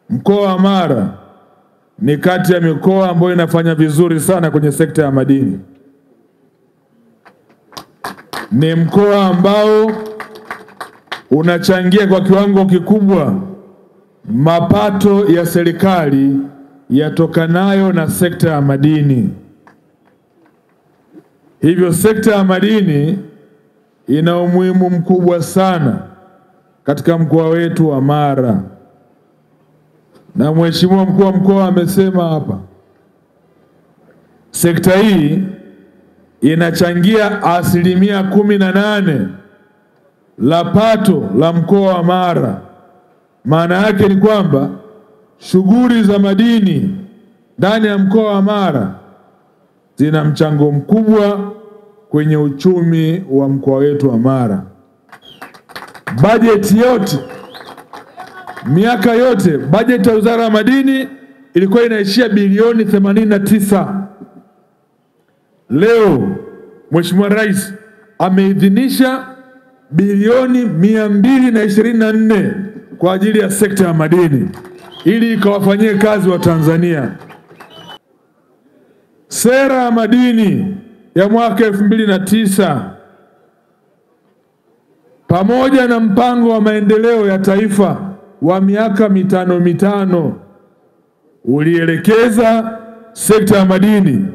Mkoa wa Mara ni kati ya mikoa ambayo inafanya vizuri sana kwenye sekta ya madini. Ni mkoa ambao unachangia kwa kiwango kikubwa mapato ya serikali yatokanayo na sekta ya madini. Hivyo sekta ya madini ina umuhimu mkubwa sana katika mkoa wetu wa Mara. Na Mheshimiwa Mkuu wa Mkoa amesema hapa, sekta hii inachangia 18% la pato la mkoa wa Mara. Maana yake ni kwamba shughuli za madini ndani ya mkoa wa Mara zina mchango mkubwa kwenye uchumi wa mkoa wetu wa Mara. Bajeti yote, miaka yote, bajeti ya Wizara ya Madini ilikuwa inaishia bilioni 89. Leo Mheshimiwa Rais ameidhinisha bilioni 224 kwa ajili ya sekta ya madini ili ikawafanyie kazi wa Tanzania. Sera ya madini ya mwaka 2009 pamoja na mpango wa maendeleo ya taifa wa miaka mitano ulielekeza sekta ya madini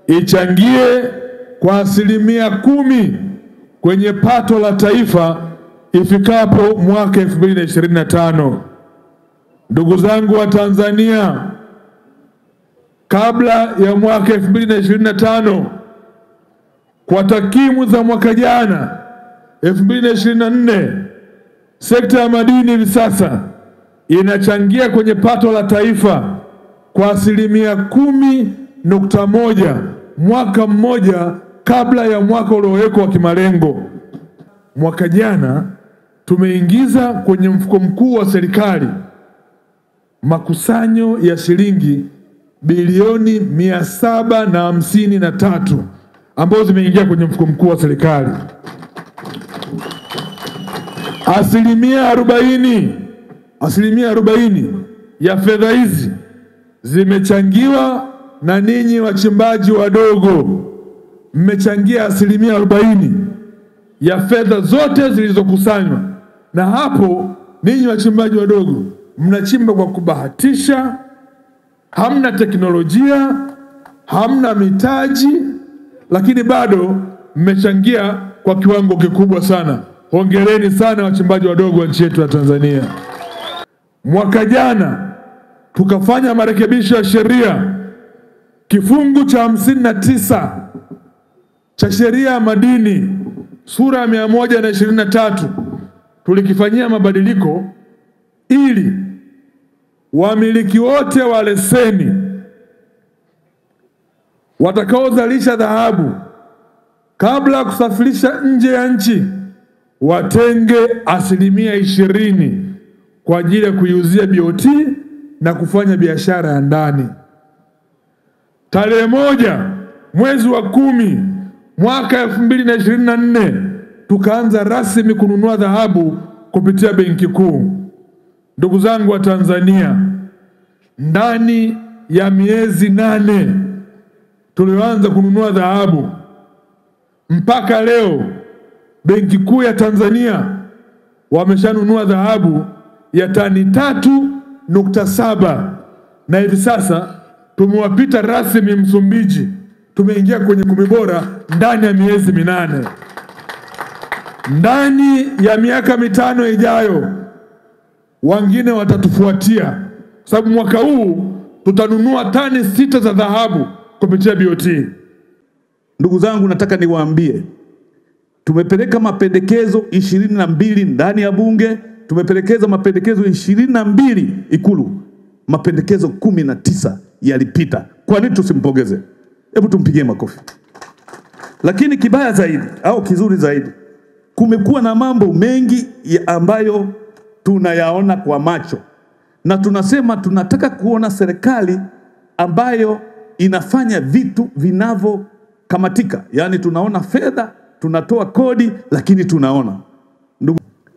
ichangie kwa 10% kwenye pato la taifa ifikapo mwaka 2025. Ndugu zangu wa Tanzania, kabla ya mwaka 2025, kwa takwimu za mwaka jana 2024, sekta ya madini hivi sasa inachangia kwenye pato la taifa kwa 10.1 mwaka mmoja kabla ya mwaka uliowekwa wa kimalengo. Mwaka jana tumeingiza kwenye mfuko mkuu wa serikali makusanyo ya shilingi bilioni 753 ambazo zimeingia kwenye mfuko mkuu wa serikali. 40% ya fedha hizi zimechangiwa na ninyi wachimbaji wadogo. Mmechangia 40% ya fedha zote zilizokusanywa, na hapo ninyi wachimbaji wadogo mnachimba kwa kubahatisha, hamna teknolojia, hamna mitaji, lakini bado mmechangia kwa kiwango kikubwa sana. Hongereni sana wachimbaji wadogo wa nchi yetu ya Tanzania. Mwaka jana tukafanya marekebisho ya sheria, kifungu cha 59 cha sheria ya madini sura ya 123 tulikifanyia mabadiliko ili wamiliki wote wa leseni watakaozalisha dhahabu kabla ya kusafirisha nje ya nchi watenge 20% kwa ajili ya kuiuzia BOT na kufanya biashara ya ndani. Tarehe 1 mwezi wa 10 mwaka 2024 tukaanza rasmi kununua dhahabu kupitia Benki Kuu. Ndugu zangu wa Tanzania, ndani ya miezi 8 tulioanza kununua dhahabu mpaka leo Benki Kuu ya Tanzania wameshanunua dhahabu ya tani 3.7 na hivi sasa tumewapita rasmi Msumbiji. Tumeingia kwenye 10 bora ndani ya miezi 8. Ndani ya miaka 5 ijayo wengine watatufuatia, sababu mwaka huu tutanunua tani 6 za dhahabu kupitia BOT. Ndugu zangu, nataka niwaambie, tumepeleka mapendekezo 22 ndani ya bunge, tumepelekeza mapendekezo 22 Ikulu, mapendekezo 19 yalipita. Kwa nini tusimpongeze? Hebu tumpigie makofi. Lakini kibaya zaidi au kizuri zaidi, kumekuwa na mambo mengi ambayo tunayaona kwa macho, na tunasema tunataka kuona serikali ambayo inafanya vitu vinavyokamatika. Yaani tunaona fedha, tunatoa kodi, lakini tunaona.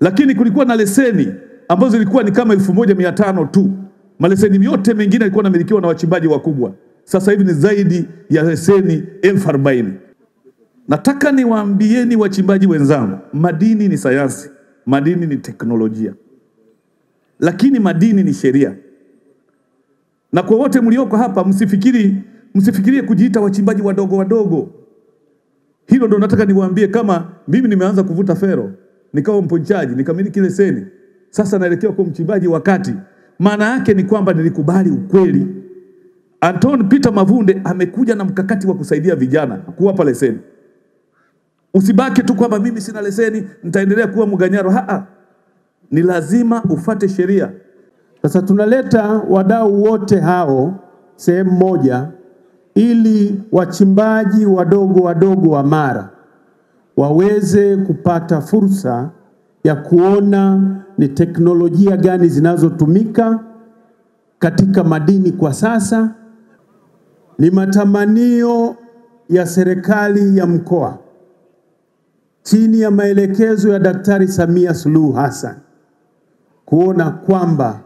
Lakini kulikuwa na leseni ambazo zilikuwa ni kama 1500 tu. Maleseni yote mengine yalikuwa yanamilikiwa na wachimbaji wakubwa. Sasa hivi ni zaidi ya leseni 40,000. Nataka niwaambieni wachimbaji wenzangu, madini ni sayansi, madini ni teknolojia, lakini madini ni sheria. Na kwa wote mlioko hapa, msifikirie kujiita wachimbaji wadogo wadogo. Hilo ndo nataka niwaambie. Kama mimi nimeanza kuvuta fero, nikawa mponchaji, nikamiliki leseni, sasa naelekea kwa mchimbaji wakati, maana yake ni kwamba nilikubali ukweli. Anton Peter Mavunde amekuja na mkakati wa kusaidia vijana kuwapa leseni. Usibaki tu kwamba mimi sina leseni, nitaendelea kuwa mganyaro. Ni lazima ufate sheria. Sasa tunaleta wadau wote hao sehemu moja ili wachimbaji wadogo wadogo wa Mara waweze kupata fursa ya kuona ni teknolojia gani zinazotumika katika madini kwa sasa. Ni matamanio ya serikali ya mkoa chini ya maelekezo ya Daktari Samia Suluhu Hassan kuona kwamba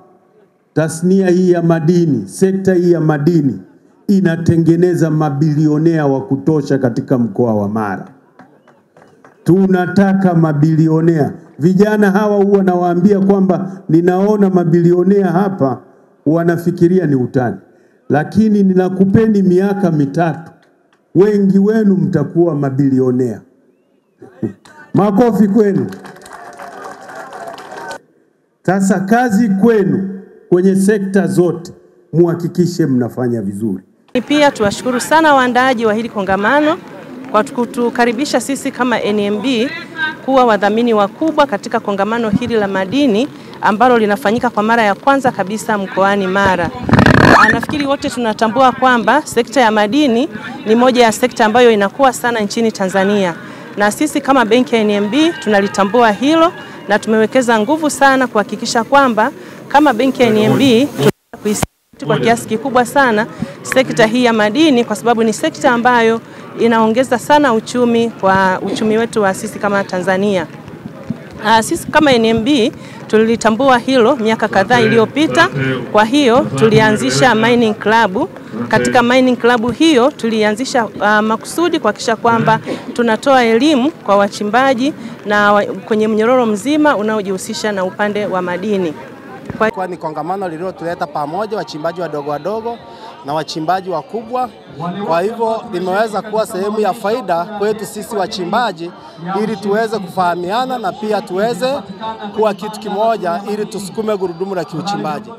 tasnia hii ya madini, sekta hii ya madini inatengeneza mabilionea wa kutosha katika mkoa wa Mara. Tunataka mabilionea. Vijana hawa huwa nawaambia kwamba ninaona mabilionea hapa, wanafikiria ni utani. Lakini ninakupeni miaka 3, wengi wenu mtakuwa mabilionea. Makofi kwenu. Sasa kazi kwenu kwenye sekta zote, muhakikishe mnafanya vizuri. Pia tuwashukuru sana waandaaji wa hili kongamano kwa kutukaribisha sisi kama NMB kuwa wadhamini wakubwa katika kongamano hili la madini ambalo linafanyika kwa mara ya kwanza kabisa mkoani Mara. Nafikiri wote tunatambua kwamba sekta ya madini ni moja ya sekta ambayo inakuwa sana nchini Tanzania. Na sisi kama benki ya NMB tunalitambua hilo na tumewekeza nguvu sana kuhakikisha kwamba kama benki ya NMB tunakuisaidia kwa kiasi kikubwa sana sekta hii ya madini, kwa sababu ni sekta ambayo inaongeza sana uchumi wetu wa sisi kama Tanzania. Sisi kama NMB tulitambua hilo miaka kadhaa iliyopita. Kwa hiyo tulianzisha mining club. Katika mining club hiyo tulianzisha makusudi kuhakikisha kwamba tunatoa elimu kwa wachimbaji na kwenye mnyororo mzima unaojihusisha na upande wa madini. Kwa ni kongamano lililotuleta pamoja wachimbaji wadogo wadogo na wachimbaji wakubwa. Kwa hivyo limeweza kuwa sehemu ya faida kwetu sisi wachimbaji, ili tuweze kufahamiana na pia tuweze kuwa kitu kimoja ili tusukume gurudumu la kiuchimbaji.